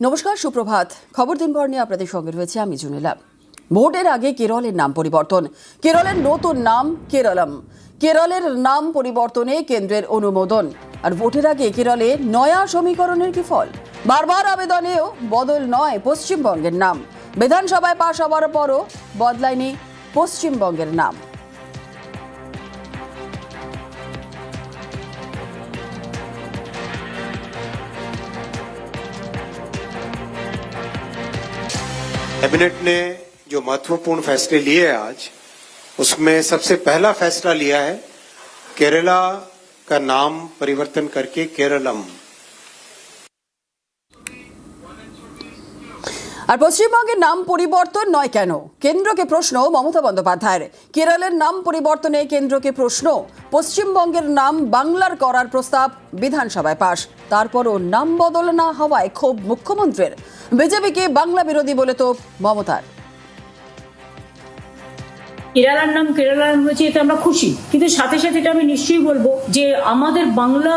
নমস্কার, সুপ্রভাত। খবর দিনভর নিয়ে আপনাদের সঙ্গে রয়েছে আমি জুনেলা। ভোটের আগে কেরলের নাম পরিবর্তন, কেরলের নতুন নাম কেরলম। কেরলের নাম পরিবর্তনে কেন্দ্রের অনুমোদন। আর ভোটের আগে কেরলে নয়া সমীকরণের কি ফল? বারবার আবেদনেও বদল নয় পশ্চিমবঙ্গের নাম। বিধানসভায় পাশ হওয়ার পরও বদলায়নি পশ্চিমবঙ্গের নাম। कैबिनेट ने जो महत्वपूर्ण फैसले लिए आज, उसमें सबसे पहला फैसला लिया है केरला का नाम परिवर्तन करके केरलम। আর পশ্চিমবঙ্গের নাম পরিবর্তন নয় কেন? কেন্দ্রকে প্রশ্ন মমতা বন্দ্যোপাধ্যায়ের। কেরলের নাম পরিবর্তনে কেন্দ্রকে প্রশ্ন। পশ্চিমবঙ্গের নাম বাংলার করার প্রস্তাব বিধানসভায় পাশ, তারপরও নাম বদল না হওয়ায় ক্ষোভ মুখ্যমন্ত্রীর। বিজেপিকে বাংলা বিরোধী বলে তো মমতার। কেরালার নাম কেরালার হয়েছে, এতে আমরা খুশি, কিন্তু সাথে সাথে এটা আমি নিশ্চয়ই বলবো যে আমাদের বাংলা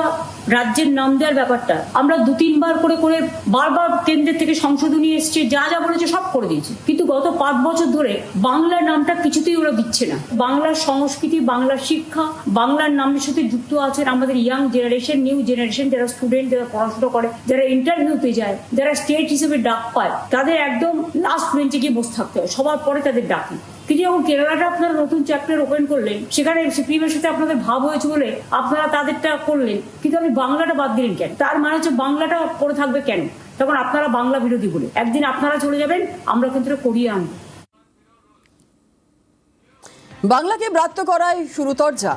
রাজ্যের নাম দেওয়ার ব্যাপারটা আমরা 2-3 বার করে বারবার কেন্দ্রের থেকে সংশোধনী এসছে, যা যা বলেছে সব করে দিয়েছে, কিন্তু গত 5 বছর ধরে বাংলার নামটা কিছুতেই ওরা দিচ্ছে না। বাংলার সংস্কৃতি, বাংলার শিক্ষা, বাংলার নামের সাথে যুক্ত আছেন আমাদের ইয়াং জেনারেশন, নিউ জেনারেশন, যারা স্টুডেন্ট, যারা পড়াশোনা করে, যারা ইন্টারভিউতে যায়, যারা স্টেট হিসেবে ডাক পায়, তাদের একদম লাস্ট বেঞ্চে গিয়ে বসে থাকতে হয়, সবার পরে তাদের ডাকি। কিন্তু যখন কেরালাটা আপনারা নতুন চ্যাপ্টার ওপেন করলেন, সেখানে সিপিএমের সাথে আপনাদের ভাব হয়েছে বলে আপনারা তাদেরটা করলেন, কিন্তু আপনি বাংলাটা বাদ দিলেন কেন? তার মানে হচ্ছে বাংলাটা পড়ে থাকবে কেন? তখন আপনারা বাংলা বিরোধী বলে একদিন আপনারা চলে যাবেন, আমরা কিন্তু করিয়ে আনবো। বাংলাকে ব্রাত্য করায় শুরু তরজা।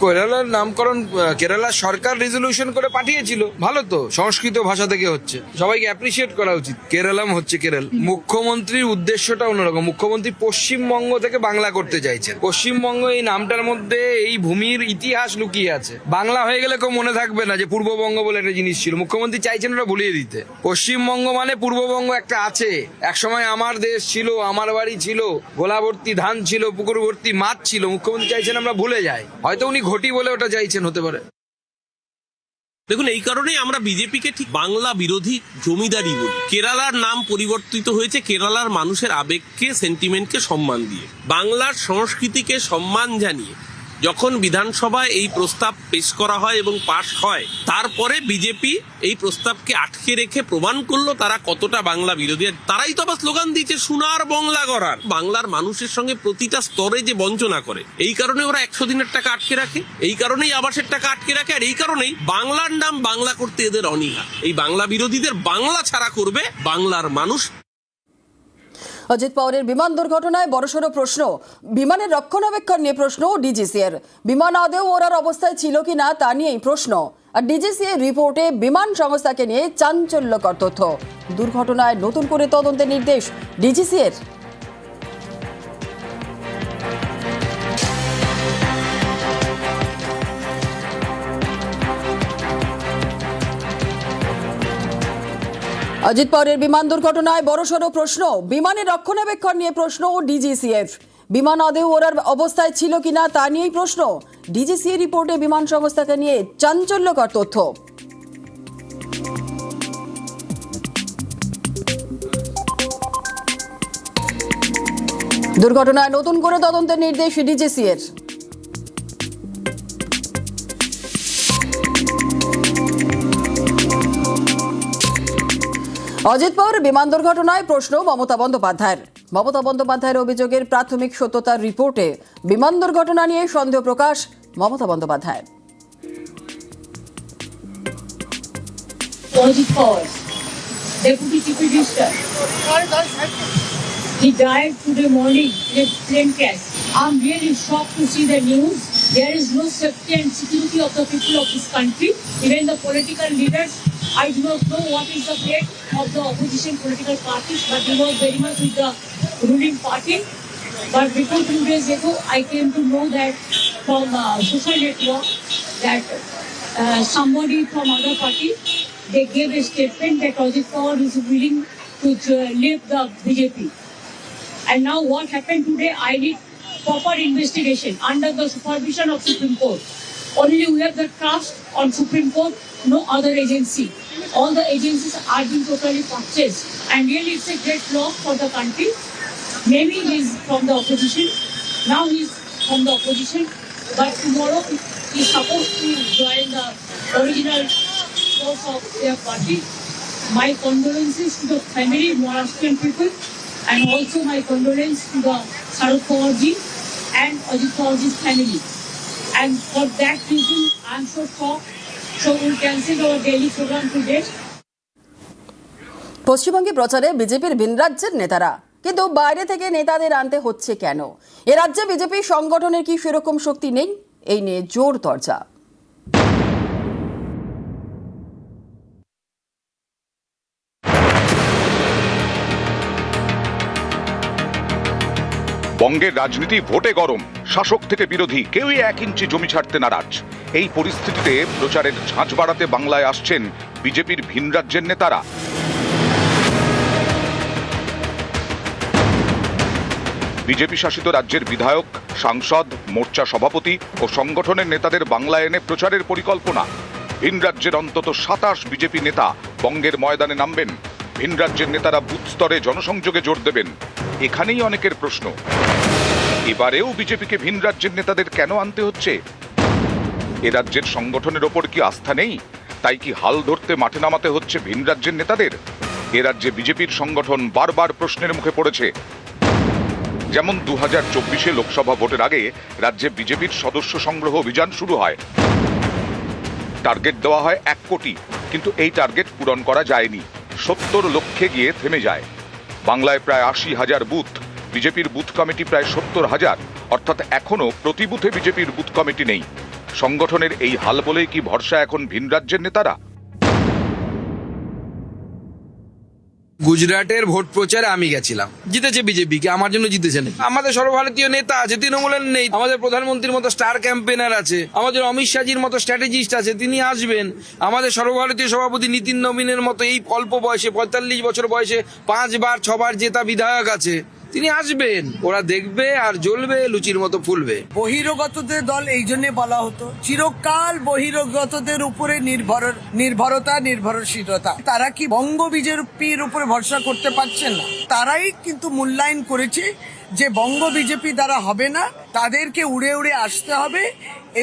কেরালার নামকরণ কেরালা সরকার রেজলিউশন করে পাঠিয়েছিল, ভালো তো, সংস্কৃত ভাষা থেকে হচ্ছে, সবাইকে অ্যাপ্রিসিয়েট করা উচিত। কেরালাম হচ্ছে কেরল। মুখ্যমন্ত্রীর উদ্দেশ্যটা অন্যরকম। মুখ্যমন্ত্রী পশ্চিমবঙ্গ থেকে বাংলা করতে চাইছেন। পশ্চিমবঙ্গ এই নামটার মধ্যে এই ভূমির ইতিহাস লুকিয়ে আছে। বাংলা হয়ে গেলে কেউ মনে থাকবে না যে পূর্ববঙ্গ বলে একটা জিনিস ছিল। মুখ্যমন্ত্রী চাইছেন ওটা ভুলিয়ে দিতে। পশ্চিমবঙ্গ মানে পূর্ববঙ্গ একটা আছে, একসময় আমার দেশ ছিল, আমার বাড়ি ছিল, গোলা ভর্তি ধান ছিল, পুকুর ভর্তি মাছ ছিল। মুখ্যমন্ত্রী চাইছেন আমরা ভুলে যাই। হয়তো উনি ঘটি বলে ওটা চাইছেন, হতে পারে। দেখুন, এই কারণেই আমরা বিজেপিকে ঠিক বাংলা বিরোধী জমিদারি বলি। কেরালার নাম পরিবর্তিত হয়েছে কেরালার মানুষের আবেগকে, সেন্টিমেন্টকে সম্মান দিয়ে, বাংলার সংস্কৃতিকে সম্মান জানিয়ে যখন বিধানসভায় এই প্রস্তাব পেশ করা হয় এবং পাশ হয়, তারপরে বিজেপি এই প্রস্তাবকে আটকে রেখে প্রমাণ করলো তারা কতটা বাংলা বিরোধী। তারাই তো আবার স্লোগান দিয়েছে সোনার বাংলা গড়ার। বাংলার মানুষের সঙ্গে প্রতিটা স্তরে যে বঞ্চনা করে, এই কারণে ওরা 100 দিনের টাকা আটকে রাখে, এই কারণেই আবাসের টাকা আটকে রাখে, আর এই কারণেই বাংলার নাম বাংলা করতে এদের অনীহা। এই বাংলা বিরোধীদের বাংলা ছাড়া করবে বাংলার মানুষ। অজিত পাওয়ারের বিমান দুর্ঘটনায় বড়সড় প্রশ্ন। বিমানের রক্ষণাবেক্ষণ নিয়ে প্রশ্ন ডিজিসিএর। বিমান আদৌ ওড়ার অবস্থায় ছিল কিনা তা নিয়েই প্রশ্ন। আর ডিজিসিএর রিপোর্টে বিমান সংস্থাকে নিয়ে চাঞ্চল্যকর তথ্য। দুর্ঘটনায় নতুন করে তদন্তের নির্দেশ ডিজিসিএর। অজিত পাওয়ারের বিমান দুর্ঘটনায় বড়সড় প্রশ্ন। বিমানের রক্ষণাবেক্ষণ নিয়ে প্রশ্ন ডিজিসিএর। বিমান আদৌ ওড়ার অবস্থায় ছিল কিনা তা নিয়েই প্রশ্ন। ডিজিসিএ রিপোর্টে বিমান সংস্থাকে নিয়ে চাঞ্চল্যকর তথ্য। দুর্ঘটনায় নতুন করে তদন্তের নির্দেশ ডিজিসিএর। অজিত পাওয়ার বিমান দুর্ঘটনায় প্রশ্ন মমতা বন্দ্যোপাধ্যায়ের। মমতা বন্দ্যোপাধ্যায়ের অভিযোগের প্রাথমিক সত্যতার রিপোর্টে বিমান দুর্ঘটনা নিয়ে সন্দেহ প্রকাশ মমতা বন্দ্যোপাধ্যায়ের। Ajit Pawar, Deputy Chief Minister, he died today morning in a plane crash. I'm really shocked to see the news. There is no safety and security of the people of this country. Even the political leaders, I do not know what is the fate of the opposition political parties, but we work very much with the ruling party. But before 2 days ago, I came to know that from social network that somebody from other party, they gave a statement that Ajit Pawar is willing to leave the BJP. And now what happened today, I need proper investigation under the supervision of Supreme Court. Only we have the trust on Supreme Court, no other agency. all the agencies are being totally purchased. And really it's a great loss for the country. Maybe he's from the opposition. Now he's from the opposition. But tomorrow he's supposed to join the original force of their party. My condolences to the family, Maharashtrian people, and also my condolence to the Sharad Pawarji and Ajit Pawarji's family. And for that reason, I'm so shocked. So we'll cancel our daily program today. পশ্চিমবঙ্গে প্রচারে বিজেপির ভিন রাজ্যের নেতারা, কিন্তু বাইরে থেকে নেতাদের আনতে হচ্ছে কেন? এ রাজ্যে বিজেপি সংগঠনের কি সেরকম শক্তি নেই? এই নিয়ে জোর চর্চা। বঙ্গের রাজনীতি ভোটে গরম, শাসক থেকে বিরোধী কেউই 1 ইঞ্চি জমি ছাড়তে নারাজ। এই পরিস্থিতিতে প্রচারের ঝাঁঝ বাড়াতে বাংলায় আসছেন বিজেপির ভিন রাজ্যের নেতারা। বিজেপি শাসিত রাজ্যের বিধায়ক, সাংসদ, মোর্চা সভাপতি ও সংগঠনের নেতাদের বাংলায় এনে প্রচারের পরিকল্পনা। ভিন রাজ্যের অন্তত 27 বিজেপি নেতা বঙ্গের ময়দানে নামবেন। ভিন রাজ্যের নেতারা বুথ স্তরে জনসংযোগে জোর দেবেন। এখানেই অনেকের প্রশ্ন, এবারেও বিজেপিকে ভিন রাজ্যের নেতাদের কেন আনতে হচ্ছে? এ রাজ্যের সংগঠনের ওপর কি আস্থা নেই? তাই কি হাল ধরতে মাঠে নামাতে হচ্ছে ভিন রাজ্যের নেতাদের? এ রাজ্যে বিজেপির সংগঠন বারবার প্রশ্নের মুখে পড়েছে। যেমন 2024 লোকসভা ভোটের আগে রাজ্যে বিজেপির সদস্য সংগ্রহ অভিযান শুরু হয়। টার্গেট দেওয়া হয় 1 কোটি, কিন্তু এই টার্গেট পূরণ করা যায়নি। 70 লক্ষে গিয়ে থেমে যায়। বাংলায় প্রায় 80,000 বুথ, বিজেপির বুথ কমিটি প্রায় 70,000, অর্থাৎ এখনো প্রতি বুথে বিজেপির বুথ কমিটি নেই। সংগঠনের এই হাল বলেই কি ভরসা এখন ভিন রাজ্যের নেতারা? গুজরাটের ভোট প্রচারে আমি গেছিলাম, জিতেছে বিজেপি, কি আমার জন্য জিতেছে না? আমাদের সর্বভারতীয় নেতা আছে, তৃণমূলের নেই। আমাদের প্রধানমন্ত্রীর মতো স্টার ক্যাম্পেনার আছে, আমাদের অমিত শাহজির মতো স্ট্র্যাটেজিস্ট আছে, তিনি আসবেন। আমাদের সর্বভারতীয় সভাপতি নীতিন নবীনের মতো এই অল্প বয়সে 45 বছর বয়সে 5 বার 6 বার জেতা বিধায়ক আছে, তিনি আসবেন। ওরা দেখবে আর জ্বলবে, লুচির মতো ফুলবে। বহিরাগতদের দল এই জন্য বলা হতো, চিরকাল বহিরাগতদের উপরে নির্ভরশীলতা। তারা কি বঙ্গ বিজেপির উপরে ভরসা করতে পারছেন না? তারাই কিন্তু মূল্যায়ন করেছে যে বঙ্গ বিজেপি দ্বারা হবে না, তাদেরকে উড়ে উড়ে আসতে হবে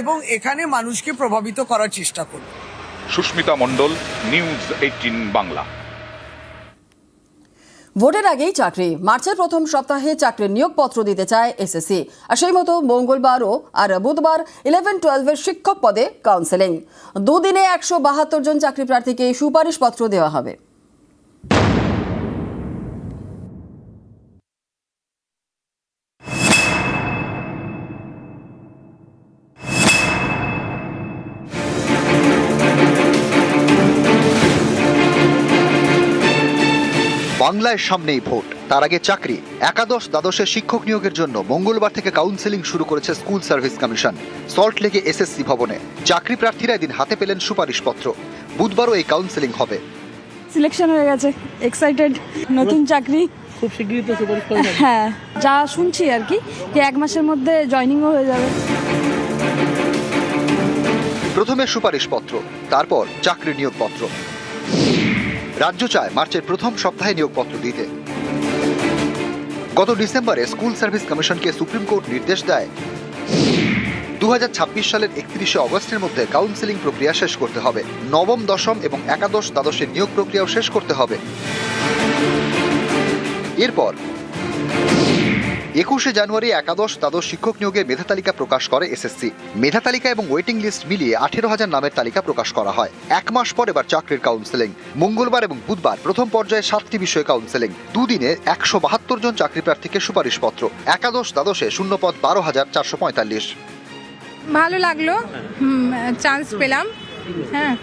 এবং এখানে মানুষকে প্রভাবিত করার চেষ্টা করবে। সুস্মিতা মণ্ডল, নিউজ 18 বাংলা। ভোটের আগেই চাকরি, মার্চের প্রথম সপ্তাহে চাকরির নিয়োগপত্র দিতে চায় এসএসসি। আর সেই মতো মঙ্গলবারও আর বুধবার 11-12 শিক্ষক পদে কাউন্সেলিং। দুদিনে 172 জন চাকরি প্রার্থীকে সুপারিশপত্র দেওয়া হবে। বাংলায় সামনেই ভোট, তার আগে চাকরি। একাদশ দ্বাদশের শিক্ষক নিয়োগের জন্য মঙ্গলবার থেকে কাউন্সেলিং শুরু করেছে স্কুল সার্ভিস কমিশন। সল্টলেকে এসএসসি ভবনে চাকরি প্রার্থীরা এদিন হাতে পেলেন সুপারিশপত্র। বুধবারও এই কাউন্সেলিং হবে। সিলেকশন হয়ে গেছে, এক্সাইটেড। নতুন চাকরি খুব শীঘ্রই তো সুপারিশ করা যাবে। হ্যাঁ, যা শুনছি আর কি, যে 1 মাসের মধ্যে জয়েনিংও হয়ে যাবে। প্রথমে সুপারিশপত্র, তারপর চাকরি নিয়োগপত্র। রাজ্য চায় মার্চের প্রথম সপ্তাহে নিয়োগপত্র দিতে। গত ডিসেম্বরে স্কুল সার্ভিস কমিশনকে সুপ্রিম কোর্ট নির্দেশ দেয় 2026 সালের 31শে অগস্টের মধ্যে কাউন্সেলিং প্রক্রিয়া শেষ করতে হবে। নবম, দশম এবং একাদশ দ্বাদশের নিয়োগ প্রক্রিয়াও শেষ করতে হবে। এরপর 21শে জানুয়ারি একাদশ দ্বাদশ শিক্ষক নিয়োগের মেধা তালিকা প্রকাশ করে এসএসসি। মেধা তালিকা এবং ওয়েটিং লিস্ট মিলিয়ে 18,000 নামের তালিকা প্রকাশ করা হয়। 1 মাস পর এবার চাকরির কাউন্সেলিং। মঙ্গলবার এবং বুধবার প্রথম পর্যায়ে 7টি বিষয়ে কাউন্সেলিং। দুদিনে 172 জন চাকরি প্রার্থীকে সুপারিশপত্র। একাদশ দ্বাদশে শূন্য পদ 12,445। ভালো লাগলো, চান্স পেলাম। হ্যাঁ,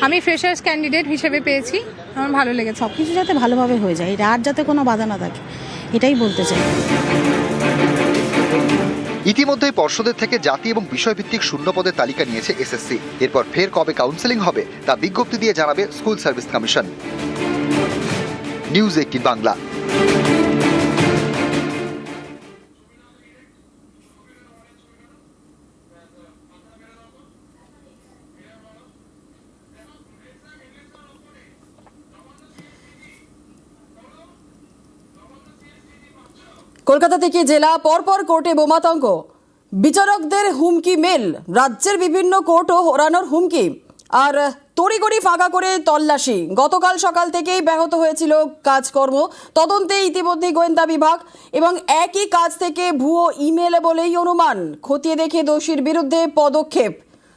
আমি ফ্রেশার্স ক্যান্ডিডেট হিসেবে পেয়েছি, আমার ভালো লেগেছে। সব কিছু যাতে ভালোভাবে হয়ে যায়, আর যাতে কোনো বাধা না থাকে, এটাই বলতে চাই। ইতিমধ্যেই পর্ষদের থেকে জাতি এবং বিষয়ভিত্তিক শূন্য পদের তালিকা নিয়েছে এসএসসি। এরপর ফের কবে কাউন্সেলিং হবে তা বিজ্ঞপ্তি দিয়ে জানাবে school service commission. News 18 Bangla. Kolkata থেকে জেলা পরপর কোর্টে বোমাতঙ্ক, বিচারকদের হুমকি মেল, রাজ্যের বিভিন্ন কোর্টও ওড়ানোর হুমকি, আর তড়িঘড়ি ফাঁকা করে তল্লাশি। গতকাল সকাল থেকেই ব্যাহত হয়েছিল কাজকর্ম, তদন্তে ইতিমধ্যে গোয়েন্দা বিভাগ এবং একই কাজ থেকে ভুয়ো ইমেল বলেই অনুমান, খতিয়ে দেখে দোষীর বিরুদ্ধে পদক্ষেপ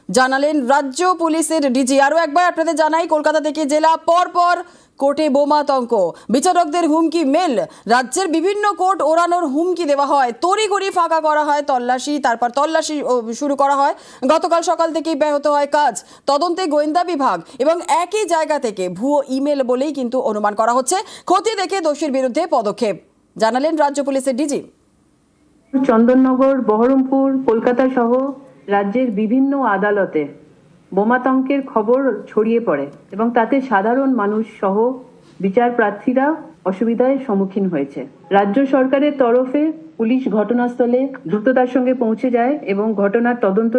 জানালেন রাজ্য পুলিশের ডিজি। আরও একবার আপনাদের জানাই, কলকাতা থেকে জেলা পরপর কোর্টে বোমাতঙ্ক, বিচারকদের হুমকি মেল, রাজ্যের বিভিন্ন কোর্ট ওড়ানোর হুমকি দেওয়া হয়, তড়িঘড়ি ফাঁকা করা হয় তল্লাশি, তারপর তল্লাশি শুরু করা হয়। গতকাল সকাল থেকেই ব্যাহত হয় কাজ, তদন্তে গোয়েন্দা বিভাগ এবং একই জায়গা থেকে ভুয়ো ইমেল বলেই কিন্তু অনুমান করা হচ্ছে, খতিয়ে দেখে দোষীর বিরুদ্ধে পদক্ষেপ জানালেন রাজ্য পুলিশের ডিজি। চন্দননগর, বহরমপুর, কলকাতা সহ রাজ্যের বিভিন্ন আদালতে বোমাতঙ্কের খবর ছড়িয়ে পড়ে এবং তাতে সাধারণ মানুষ সহ বিচার প্রার্থীরা অসুবিধার সম্মুখীন হয়েছে। রাজ্য সরকারের তরফে পুলিশ ঘটনাস্থলে দ্রুততার সঙ্গে পৌঁছে যায় এবং ঘটনার তদন্ত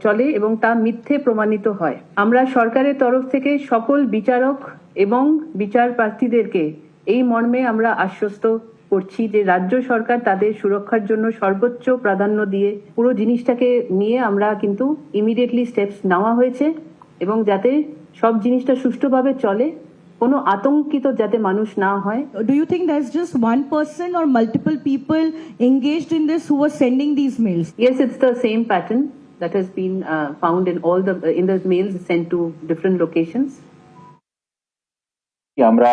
চলে এবং তা মিথ্যে প্রমাণিত হয়। আমরা সরকারের তরফ থেকে সকল বিচারক এবং বিচার প্রার্থীদেরকে এই মর্মে আমরা আশ্বস্ত করছি যে রাজ্য সরকার তাদের সুরক্ষার জন্য সর্বোচ্চ প্রাধান্য দিয়ে পুরো জিনিসটাকে নিয়ে আমরা কিন্তু ইমিডিয়েটলি স্টেপস নেওয়া হয়েছে এবং যাতে সব জিনিসটা সুষ্ঠুভাবে চলে, কোনো আতঙ্কিত যাতে মানুষ না হয়। Do you think there's just one person or multiple people engaged in this who were sending these mails? Yes, it's the same pattern that has been found in all the mails sent to different locations. আমরা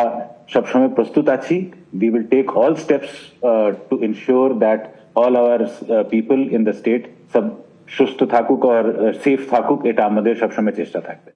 সবসময় প্রস্তুত আছি। We will take all steps to ensure that all our people in the state সব সুস্থ থাকুক আর safe থাকুক, এটা আমাদের সবসময় চেষ্টা থাকবে।